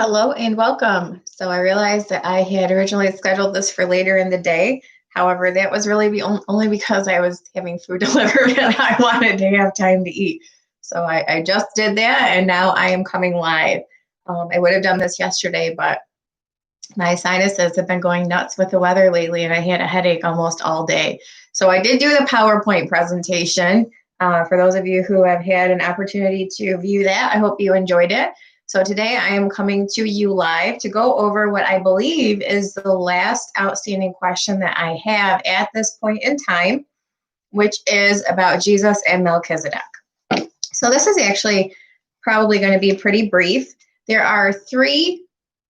Hello and welcome. So I realized that I had originally scheduled this for later in the day. However, that was really only because I was having food delivered and I wanted to have time to eat. So I just did that and now I am coming live. I would have done this yesterday, but my sinuses have been going nuts with the weather lately and I had a headache almost all day. So I did do the PowerPoint presentation. For those of you who have had an opportunity to view that, I hope you enjoyed it. So today I am coming to you live to go over what I believe is the last outstanding question that I have at this point in time, which is about Jesus and Melchizedek. So this is actually probably going to be pretty brief. There are three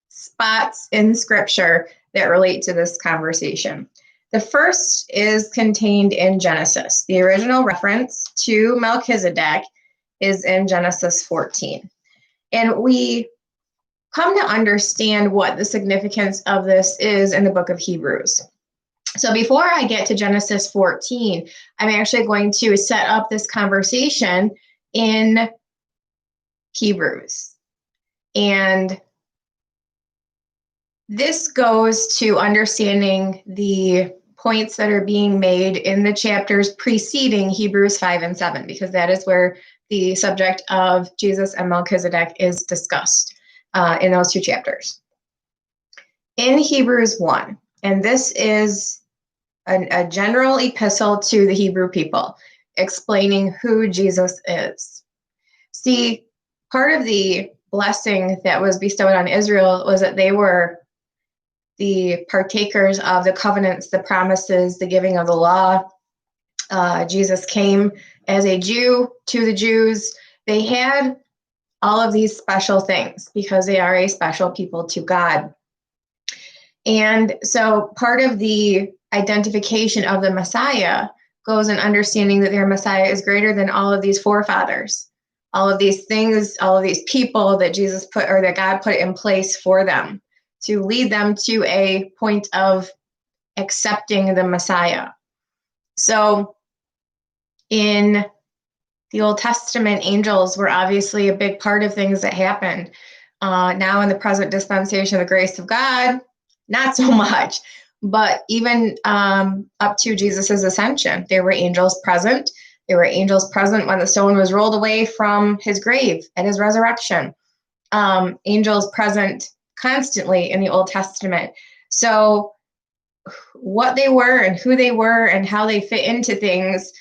spots in Scripture that relate to this conversation. The first is contained in Genesis. The original reference to Melchizedek is in Genesis 14. And we come to understand what the significance of this is in the book of Hebrews. So before I get to Genesis 14, I'm actually going to set up this conversation in Hebrews. And this goes to understanding the points that are being made in the chapters preceding Hebrews 5 and 7, because that is where the subject of Jesus and Melchizedek is discussed in those two chapters. In Hebrews 1, and this is a general epistle to the Hebrew people, explaining who Jesus is. See, part of the blessing that was bestowed on Israel was that they were the partakers of the covenants, the promises, the giving of the law. Jesus came as a Jew to the Jews. They had all of these special things because they are a special people to God. And so part of the identification of the Messiah goes in understanding that their Messiah is greater than all of these forefathers, all of these things, all of these people that Jesus put, or that God put in place for them to lead them to a point of accepting the Messiah. So in the Old Testament, angels were obviously a big part of things that happened. Now in the present dispensation of the grace of God, not so much. But even up to Jesus's ascension, there were angels present. There were angels present when the stone was rolled away from his grave at his resurrection. Angels present constantly in the Old Testament. So what they were and who they were and how they fit into things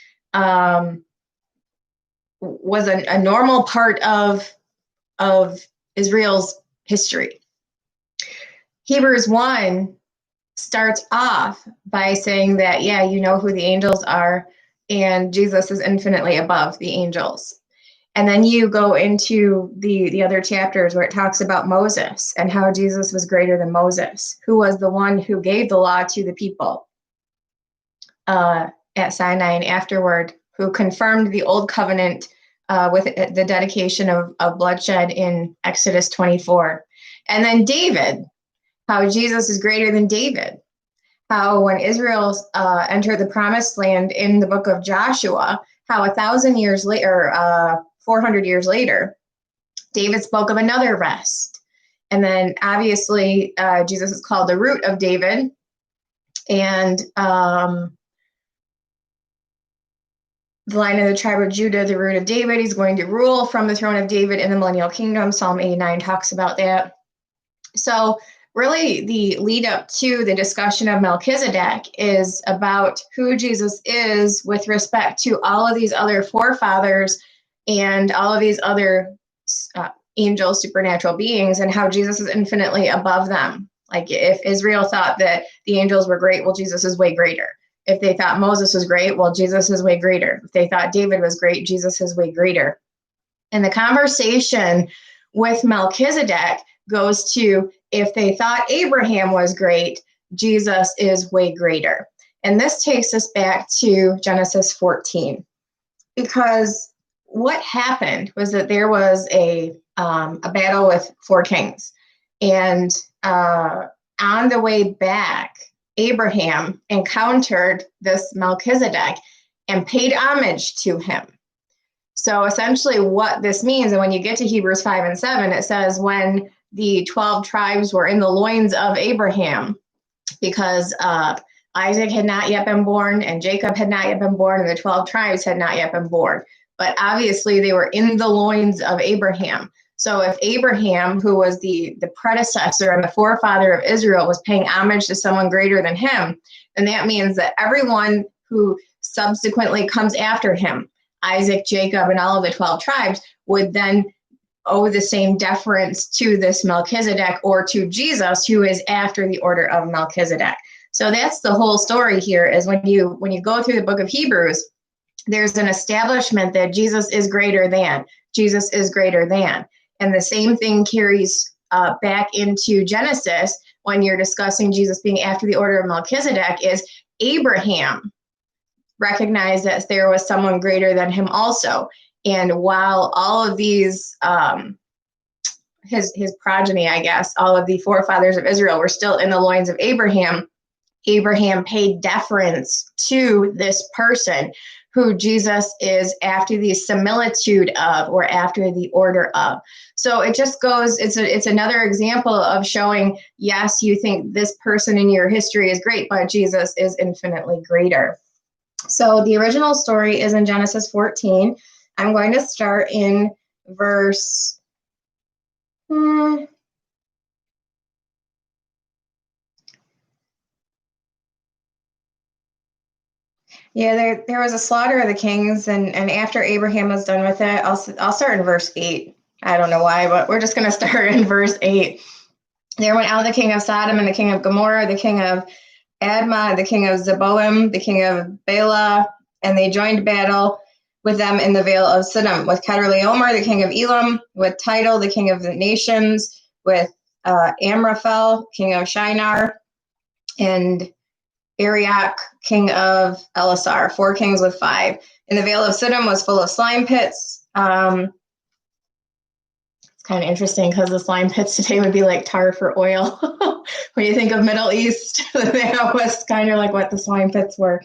was a normal part of Israel's history. Hebrews 1 starts off by saying that, yeah, you know who the angels are, and Jesus is infinitely above the angels. And then you go into the other chapters where it talks about Moses and how Jesus was greater than Moses, who was the one who gave the law to the people at Sinai, and afterward, who confirmed the old covenant with the dedication of bloodshed in Exodus 24. And then David, how Jesus is greater than David, how when Israel entered the promised land in the book of Joshua, how 1,000 years later, 400 years later, David spoke of another rest. And then obviously Jesus is called the root of David. And the line of the tribe of Judah, the root of David, he's going to rule from the throne of David in the millennial kingdom. Psalm 89 talks about that. So really the lead up to the discussion of Melchizedek is about who Jesus is with respect to all of these other forefathers and all of these other angels, supernatural beings, and how Jesus is infinitely above them. Like if Israel thought that the angels were great, well, Jesus is way greater. If they thought Moses was great, well, Jesus is way greater. If they thought David was great, Jesus is way greater. And the conversation with Melchizedek goes to, if they thought Abraham was great, Jesus is way greater. And this takes us back to Genesis 14, because what happened was that there was a battle with four kings. And on the way back, Abraham encountered this Melchizedek and paid homage to him. So essentially what this means, and when you get to Hebrews 5 and 7, it says when the 12 tribes were in the loins of Abraham, because Isaac had not yet been born, and Jacob had not yet been born, and the 12 tribes had not yet been born. But obviously they were in the loins of Abraham. So if Abraham, who was the predecessor and the forefather of Israel, was paying homage to someone greater than him, then that means that everyone who subsequently comes after him, Isaac, Jacob, and all of the 12 tribes, would then owe the same deference to this Melchizedek, or to Jesus, who is after the order of Melchizedek. So that's the whole story here, is when you go through the book of Hebrews, there's an establishment that Jesus is greater than. Jesus is greater than. And the same thing carries back into Genesis when you're discussing Jesus being after the order of Melchizedek, is Abraham recognized that there was someone greater than him also. And while all of these, his progeny, I guess, all of the forefathers of Israel were still in the loins of Abraham, Abraham paid deference to this person who Jesus is after the similitude of, or after the order of. So it just goes, it's another example of showing, yes, you think this person in your history is great, but Jesus is infinitely greater. So the original story is in Genesis 14. I'm going to start in verse Yeah, there was a slaughter of the kings, and after Abraham was done with it, I'll start in verse 8. I don't know why, but we're just going to start in verse 8. There went out the king of Sodom and the king of Gomorrah, the king of Admah, the king of Zeboim, the king of Bela, and they joined battle with them in the vale of Siddim, with Kedorlaomer, the king of Elam, with Tidal, the king of the nations, with Amraphel, king of Shinar, and Arioch, king of Elasar, 4 kings with 5. And the vale of Siddim was full of slime pits. It's kind of interesting because the slime pits today would be like tar for oil. When you think of Middle East, that was kind of like what the slime pits were.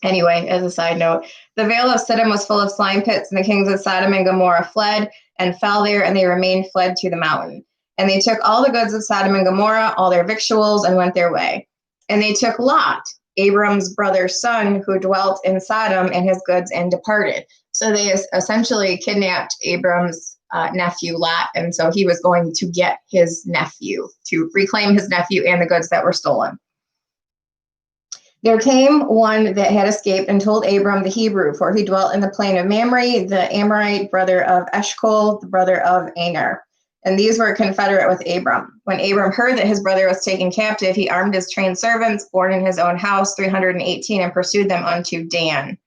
Anyway, as a side note, the vale of Siddim was full of slime pits, and the kings of Sodom and Gomorrah fled and fell there, and they remained fled to the mountain. And they took all the goods of Sodom and Gomorrah, all their victuals, and went their way. And they took Lot, Abram's brother's son, who dwelt in Sodom, and his goods, and departed. So they essentially kidnapped Abram's nephew Lot, and so he was going to get his nephew, to reclaim his nephew and the goods that were stolen. There came one that had escaped and told Abram the Hebrew, for he dwelt in the plain of Mamre, the Amorite, brother of Eshcol, the brother of Aner. And these were confederate with Abram. When Abram heard that his brother was taken captive, he armed his trained servants, born in his own house, 318, and pursued them unto Dan.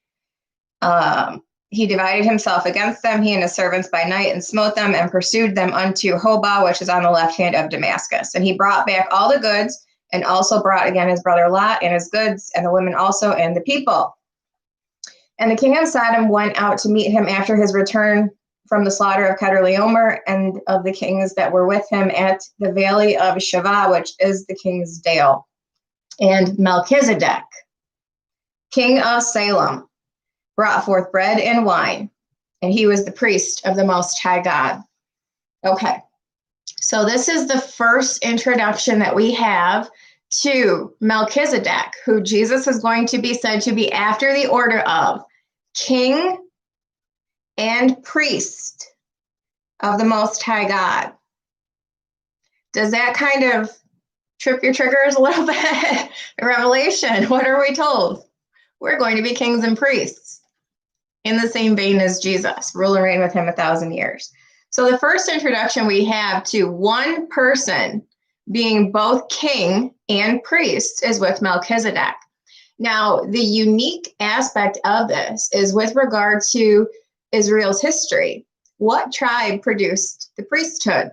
He divided himself against them, he and his servants, by night, and smote them, and pursued them unto Hobah, which is on the left hand of Damascus. And he brought back all the goods, and also brought again his brother Lot and his goods, and the women also, and the people. And the king of Sodom went out to meet him after his return from the slaughter of Kedorlaomer and of the kings that were with him at the valley of Shavah, which is the king's dale. And Melchizedek, king of Salem, brought forth bread and wine, and he was the priest of the Most High God. Okay, so this is the first introduction that we have to Melchizedek, who Jesus is going to be said to be after the order of king and priest of the Most High God. Does that kind of trip your triggers a little bit? Revelation, what are we told? We're going to be kings and priests in the same vein as Jesus, rule and reign with him 1,000 years. So the first introduction we have to one person being both king and priest is with Melchizedek. Now, the unique aspect of this is with regard to Israel's history. What tribe produced the priesthood?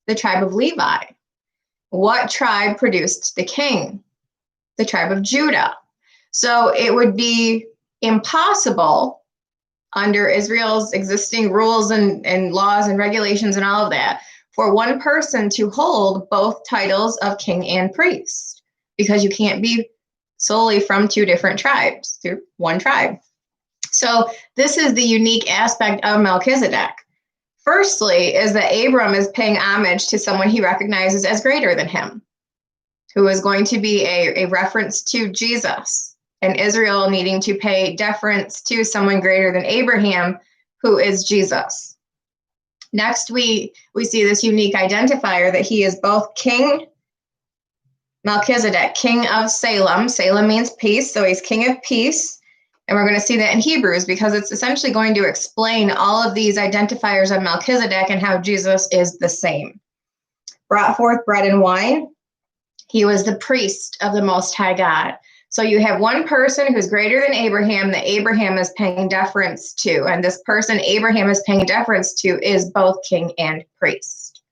The tribe of Levi. What tribe produced the king? The tribe of Judah. So it would be impossible under Israel's existing rules and laws and regulations and all of that for one person to hold both titles of king and priest, because you can't be solely from 2 different tribes, through one tribe. So this is the unique aspect of Melchizedek. Firstly, is that Abram is paying homage to someone he recognizes as greater than him, who is going to be a reference to Jesus, and Israel needing to pay deference to someone greater than Abraham, who is Jesus. Next, we see this unique identifier that he is both King Melchizedek, king of Salem. Salem means peace, so he's king of peace. And we're going to see that in Hebrews because it's essentially going to explain all of these identifiers of Melchizedek and how Jesus is the same. Brought forth bread and wine. He was the priest of the Most High God. So you have one person who's greater than Abraham that Abraham is paying deference to. And this person Abraham is paying deference to is both king and priest.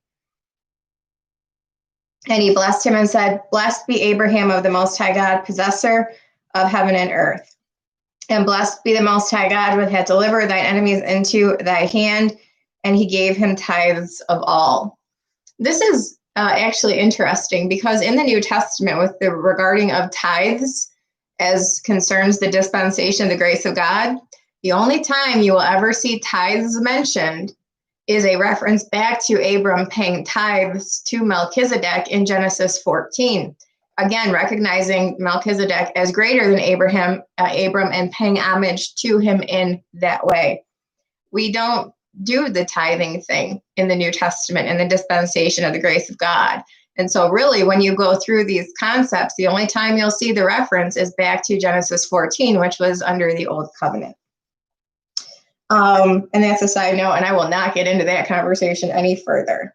And he blessed him and said, "Blessed be Abraham of the Most High God, possessor of heaven and earth. And blessed be the Most High God, which hath delivered thine enemies into thy hand." And he gave him tithes of all. This is actually interesting because in the New Testament, with the regarding of tithes as concerns the dispensation of the grace of God, the only time you will ever see tithes mentioned is a reference back to Abram paying tithes to Melchizedek in Genesis 14. Again, recognizing Melchizedek as greater than Abram and paying homage to him in that way. We don't do the tithing thing in the New Testament in the dispensation of the grace of God. And so really, when you go through these concepts, the only time you'll see the reference is back to Genesis 14, which was under the Old Covenant. And that's a side note, and I will not get into that conversation any further.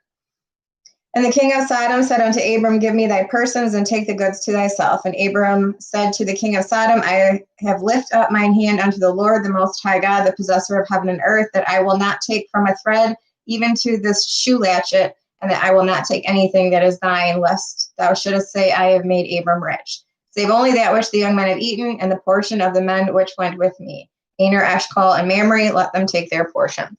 And the king of Sodom said unto Abram, "Give me thy persons, and take the goods to thyself." And Abram said to the king of Sodom, "I have lifted up mine hand unto the Lord, the Most High God, the possessor of heaven and earth, that I will not take from a thread even to this shoe latchet, and that I will not take anything that is thine, lest thou shouldest say, I have made Abram rich. Save only that which the young men have eaten, and the portion of the men which went with me. Aner, Eshcol, and Mamre, let them take their portion."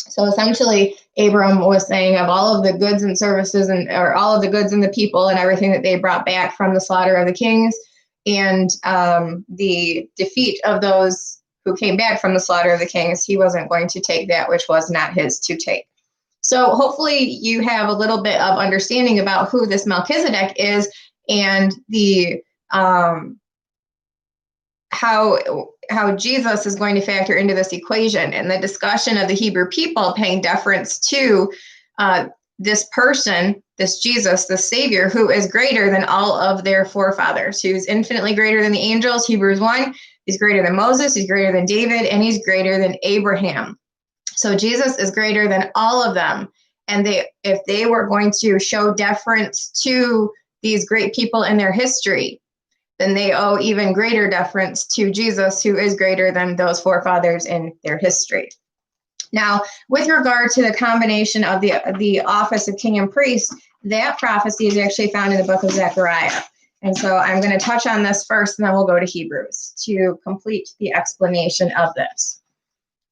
So essentially, Abram was saying of all of the goods and services or all of the goods and the people and everything that they brought back from the slaughter of the kings and the defeat of those who came back from the slaughter of the kings, he wasn't going to take that which was not his to take. So hopefully you have a little bit of understanding about who this Melchizedek is and the how Jesus is going to factor into this equation, and the discussion of the Hebrew people paying deference to this person, this Jesus, the Savior, who is greater than all of their forefathers, who's infinitely greater than the angels. Hebrews 1, he's greater than Moses, he's greater than David, and he's greater than Abraham. So Jesus is greater than all of them. And if they were going to show deference to these great people in their history, then they owe even greater deference to Jesus, who is greater than those forefathers in their history. Now, with regard to the combination of the office of king and priest, that prophecy is actually found in the book of Zechariah. And so I'm going to touch on this first, and then we'll go to Hebrews to complete the explanation of this.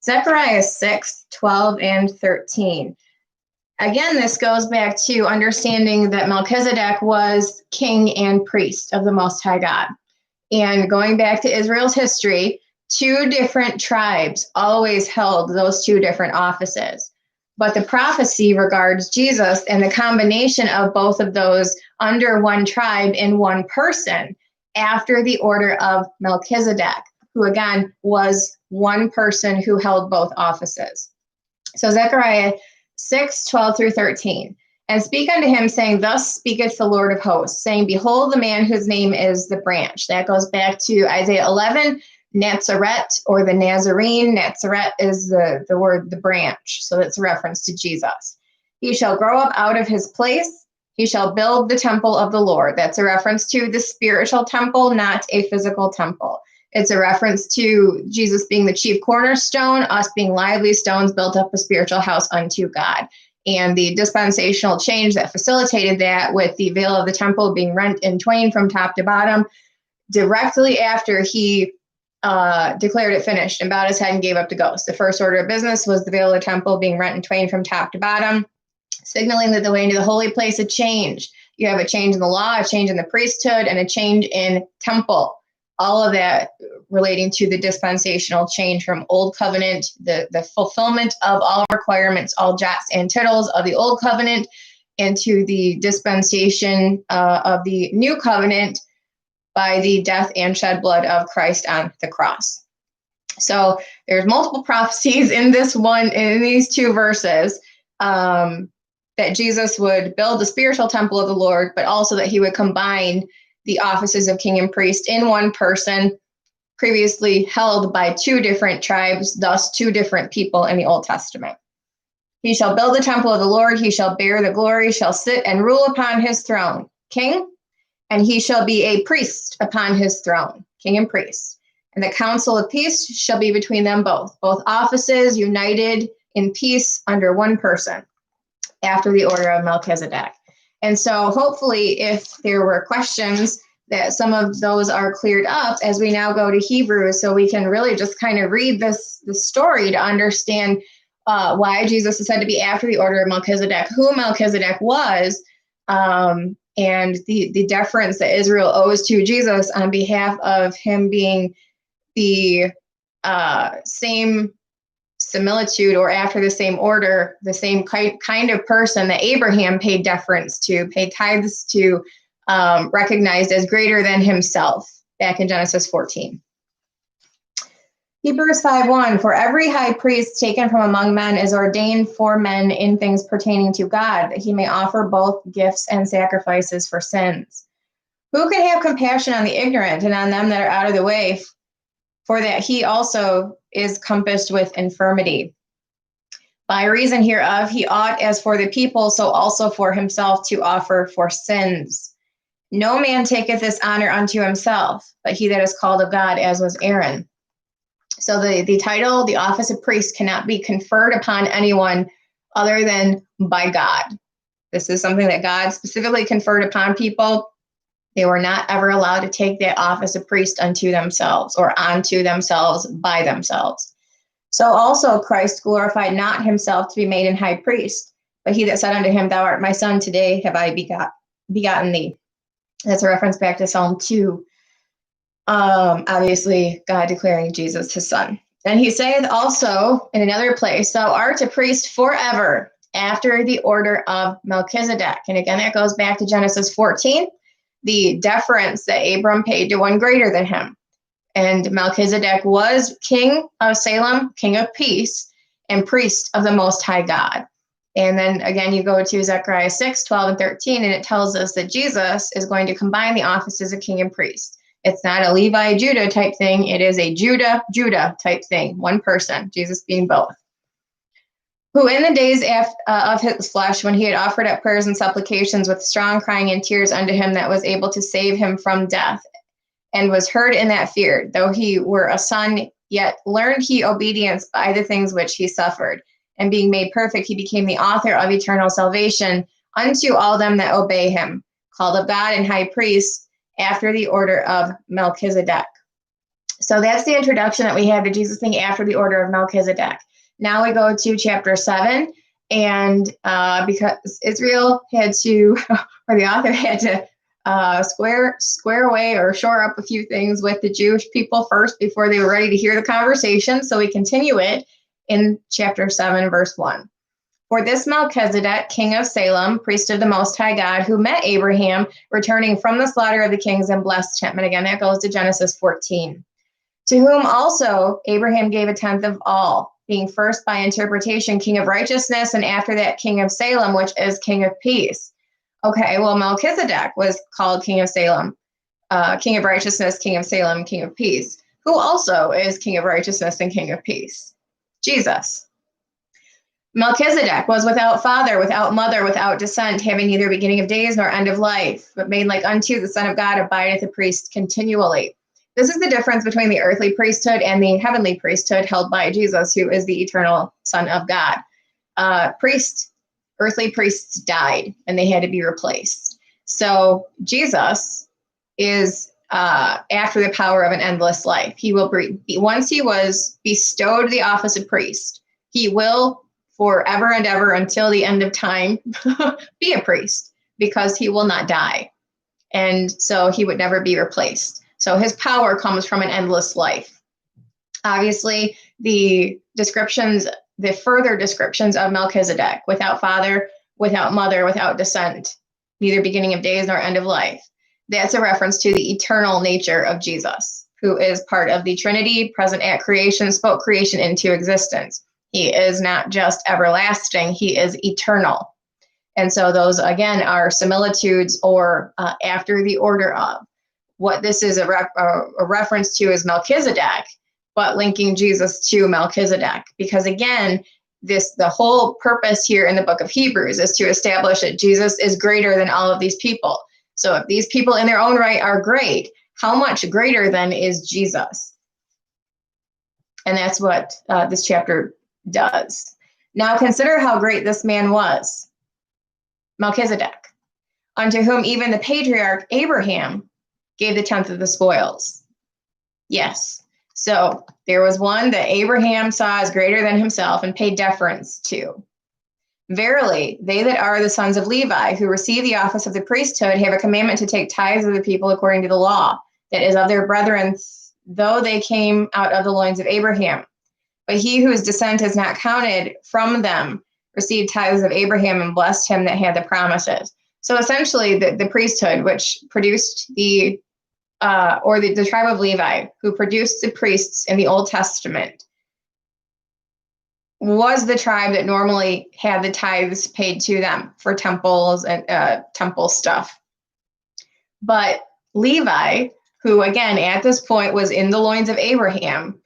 Zechariah 6, 12, and 13. Again, this goes back to understanding that Melchizedek was king and priest of the Most High God. And going back to Israel's history, two different tribes always held those two different offices. But the prophecy regards Jesus and the combination of both of those under one tribe in one person after the order of Melchizedek, who again was one person who held both offices. So Zechariah 6, 12 through 13. "And speak unto him, saying, Thus speaketh the Lord of hosts, saying, Behold the man whose name is the branch." That goes back to Isaiah 11, Nazareth, or the Nazarene. Nazareth is the word, the branch. So that's a reference to Jesus. "He shall grow up out of his place. He shall build the temple of the Lord." That's a reference to the spiritual temple, not a physical temple. It's a reference to Jesus being the chief cornerstone, us being lively stones built up a spiritual house unto God. And the dispensational change that facilitated that, with the veil of the temple being rent in twain from top to bottom, directly after he declared it finished and bowed his head and gave up the ghost. The first order of business was the veil of the temple being rent in twain from top to bottom, signaling that the way into the holy place had changed. You have a change in the law, a change in the priesthood, and a change in temple. all of that relating to the dispensational change from Old Covenant, the fulfillment of all requirements, all jots and tittles of the Old Covenant, into the dispensation of the New Covenant by the death and shed blood of Christ on the cross. So there's multiple prophecies in these two verses, that Jesus would build the spiritual temple of the Lord, but also that he would combine the offices of king and priest in one person, previously held by two different tribes, thus two different people in the Old Testament. He shall build the temple of the Lord, he shall bear the glory, shall sit and rule upon his throne, king, and he shall be a priest upon his throne, king and priest. And the council of peace shall be between them both offices united in peace under one person, after the order of Melchizedek. And so hopefully, if there were questions, that some of those are cleared up as we now go to Hebrews, so we can really just kind of read the story to understand why Jesus is said to be after the order of Melchizedek, who Melchizedek was, and the deference that Israel owes to Jesus on behalf of him being the same similitude, or after the same order, the same kind of person that Abraham paid deference to, paid tithes to, recognized as greater than himself back in Genesis 14. Hebrews 5:1, for every high priest taken from among men is ordained for men in things pertaining to God, that he may offer both gifts and sacrifices for sins. Who can have compassion on the ignorant and on them that are out of the way, for that he also is compassed with infirmity? By reason hereof, he ought, as for the people, so also for himself, to offer for sins. No man taketh this honor unto himself, but he that is called of God, as was Aaron. So the title, the office of priest, cannot be conferred upon anyone other than by God. This is something that God specifically conferred upon people. They were not ever allowed to take that office of priest unto themselves, or onto themselves by themselves. So also Christ glorified not himself to be made an high priest, but he that said unto him, thou art my son, today have I begotten thee. That's a reference back to Psalm 2. Obviously, God declaring Jesus his son. And he saith also in another place, thou art a priest forever, after the order of Melchizedek. And again, that goes back to Genesis 14, the deference that Abram paid to one greater than him. And Melchizedek was king of Salem, king of peace, and priest of the Most High God. And then again, you go to Zechariah 6:12 and 13, and it tells us that Jesus is going to combine the offices of king and priest. It's not a Levi, Judah type thing. It is a Judah type thing. One person, Jesus being both. Who in the days of his flesh, when he had offered up prayers and supplications with strong crying and tears unto him that was able to save him from death, and was heard in that fear, though he were a son, yet learned he obedience by the things which he suffered. And being made perfect, he became the author of eternal salvation unto all them that obey him, called of God and high priest, after the order of Melchizedek. So that's the introduction that we have to Jesus being after the order of Melchizedek. Now we go to chapter 7, and because Israel had to, or the author had to square away or shore up a few things with the Jewish people first before they were ready to hear the conversation. So we continue it in chapter 7, verse 1. For this Melchizedek, king of Salem, priest of the Most High God, who met Abraham, returning from the slaughter of the kings, and blessed him. And again, that goes to Genesis 14. To whom also Abraham gave a tenth of all, being first by interpretation king of righteousness, and after that king of Salem, which is king of peace. Okay, well, Melchizedek was called king of Salem, king of righteousness, king of Salem, king of peace. Who also is king of righteousness and king of peace? Jesus. Melchizedek was without father, without mother, without descent, having neither beginning of days nor end of life, but made like unto the Son of God, abideth a priest continually. This is the difference between the earthly priesthood and the heavenly priesthood held by Jesus, who is the eternal Son of God. Earthly priests died, and they had to be replaced. So Jesus is after the power of an endless life. He will once he was bestowed the office of priest, he will forever and ever until the end of time be a priest, because he will not die. And so he would never be replaced. So his power comes from an endless life. Obviously, the further descriptions of Melchizedek, without father, without mother, without descent, neither beginning of days nor end of life, that's a reference to the eternal nature of Jesus, who is part of the Trinity, present at creation, spoke creation into existence. He is not just everlasting, he is eternal. And so those, again, are similitudes or after the order of. What this is a reference to is Melchizedek, but linking Jesus to Melchizedek. Because again, the whole purpose here in the book of Hebrews is to establish that Jesus is greater than all of these people. So if these people in their own right are great, how much greater then is Jesus? And that's what this chapter does. Now consider how great this man was, Melchizedek, unto whom even the patriarch Abraham gave the tenth of the spoils. Yes. So there was one that Abraham saw as greater than himself and paid deference to. Verily, they that are the sons of Levi, who receive the office of the priesthood, have a commandment to take tithes of the people according to the law, that is of their brethren, though they came out of the loins of Abraham. But he whose descent is not counted from them received tithes of Abraham and blessed him that had the promises. So essentially, the priesthood, which produced the tribe of Levi, who produced the priests in the Old Testament, was the tribe that normally had the tithes paid to them for temples and temple stuff. But Levi, who again at this point was in the loins of Abraham,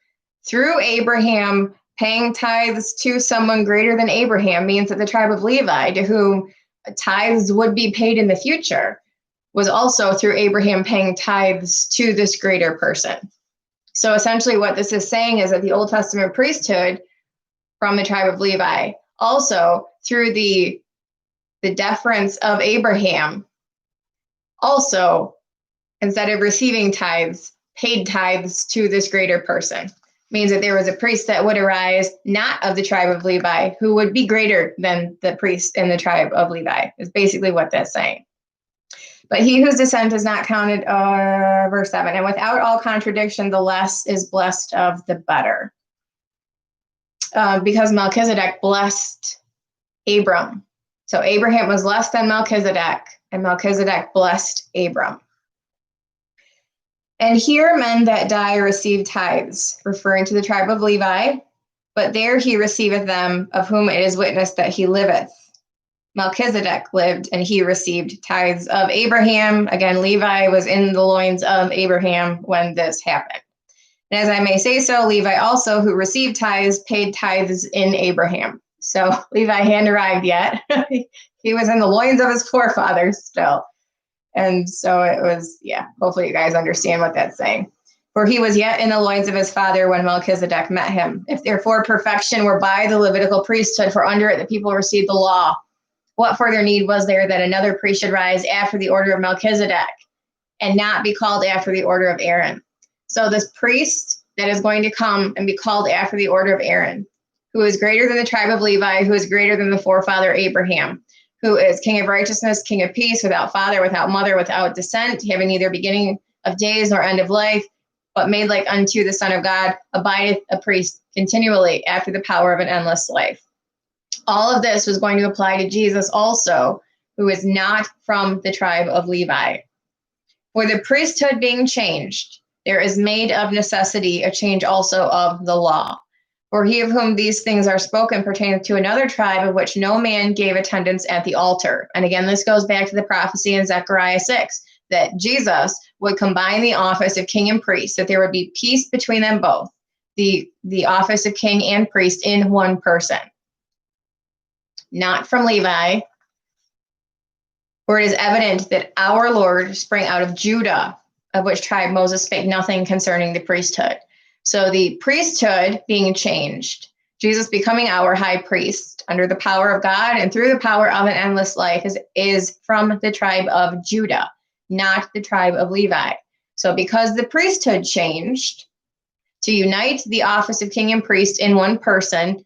through Abraham paying tithes to someone greater than Abraham, means that the tribe of Levi, to whom tithes would be paid in the future, was also through Abraham paying tithes to this greater person. So essentially what this is saying is that the Old Testament priesthood from the tribe of Levi, also through the deference of Abraham, also, instead of receiving tithes, paid tithes to this greater person. Means that there was a priest that would arise not of the tribe of Levi, who would be greater than the priest in the tribe of Levi, is basically what that's saying. But he whose descent is not counted, verse 7, and without all contradiction, the less is blessed of the better. Because Melchizedek blessed Abram. So Abraham was less than Melchizedek, and Melchizedek blessed Abram. And here men that die receive tithes, referring to the tribe of Levi, but there he receiveth them, of whom it is witnessed that he liveth. Melchizedek lived, and he received tithes of Abraham. Again, Levi was in the loins of Abraham when this happened. And as I may say so, Levi also, who received tithes, paid tithes in Abraham. So Levi hadn't arrived yet. He was in the loins of his forefathers still. And so it was, hopefully you guys understand what that's saying. For he was yet in the loins of his father when Melchizedek met him. If therefore perfection were by the Levitical priesthood, for under it the people received the law, what further need was there that another priest should rise after the order of Melchizedek and not be called after the order of Aaron? So this priest that is going to come and be called after the order of Aaron, who is greater than the tribe of Levi, who is greater than the forefather Abraham, who is king of righteousness, king of peace, without father, without mother, without descent, having neither beginning of days nor end of life, but made like unto the Son of God, abideth a priest continually after the power of an endless life. All of this was going to apply to Jesus also, who is not from the tribe of Levi. For the priesthood being changed, there is made of necessity a change also of the law. For he of whom these things are spoken pertaineth to another tribe, of which no man gave attendance at the altar. And again, this goes back to the prophecy in Zechariah 6, that Jesus would combine the office of king and priest, that there would be peace between them both, the office of king and priest in one person. Not from Levi, for it is evident that our Lord sprang out of Judah, of which tribe Moses spake nothing concerning the priesthood. So the priesthood being changed, Jesus becoming our high priest under the power of God and through the power of an endless life is from the tribe of Judah, not the tribe of Levi. So because the priesthood changed to unite the office of king and priest in one person,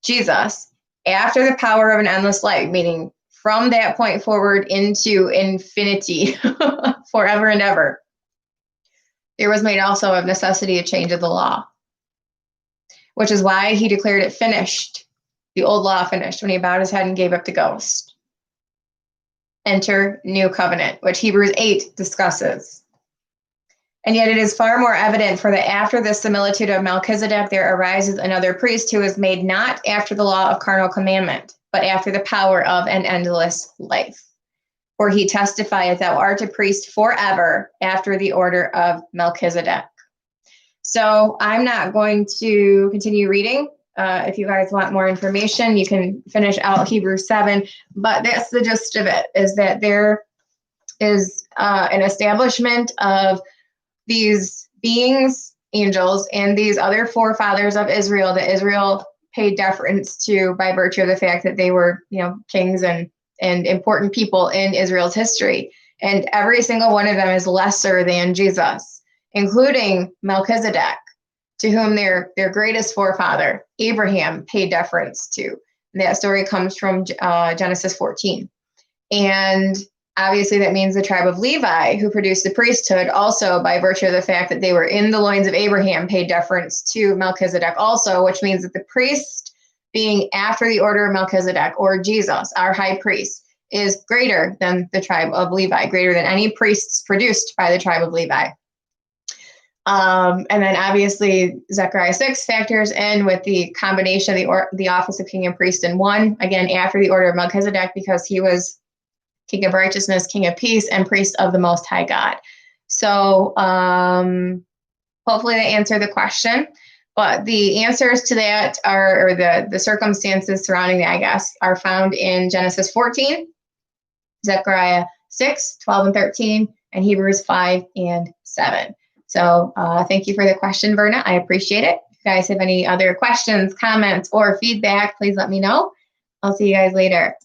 Jesus, after the power of an endless life, meaning from that point forward into infinity, forever and ever, there was made also of necessity a change of the law, which is why he declared it finished, the old law finished, when he bowed his head and gave up the ghost. Enter new covenant, which Hebrews 8 discusses. And yet it is far more evident for that after the similitude of Melchizedek, there arises another priest who is made not after the law of carnal commandment, but after the power of an endless life. For he testifieth, thou art a priest forever after the order of Melchizedek. So I'm not going to continue reading. If you guys want more information, you can finish out Hebrews 7. But that's the gist of it, is that there is an establishment of these beings, angels, and these other forefathers of Israel that Israel paid deference to by virtue of the fact that they were, kings and important people in Israel's history. And every single one of them is lesser than Jesus, including Melchizedek, to whom their greatest forefather, Abraham, paid deference to. And that story comes from Genesis 14. And obviously that means the tribe of Levi, who produced the priesthood, also by virtue of the fact that they were in the loins of Abraham, paid deference to Melchizedek also, which means that the priest being after the order of Melchizedek, or Jesus, our high priest, is greater than the tribe of Levi, greater than any priests produced by the tribe of Levi. And then obviously Zechariah 6 factors in with the combination of the office of king and priest in one, again, after the order of Melchizedek, because he was king of righteousness, king of peace, and priest of the Most High God. So hopefully they answer the question. But the answers to that are, or the circumstances surrounding that, are found in Genesis 14, Zechariah 6, 12 and 13, and Hebrews 5 and 7. So thank you for the question, Verna. I appreciate it. If you guys have any other questions, comments, or feedback, please let me know. I'll see you guys later.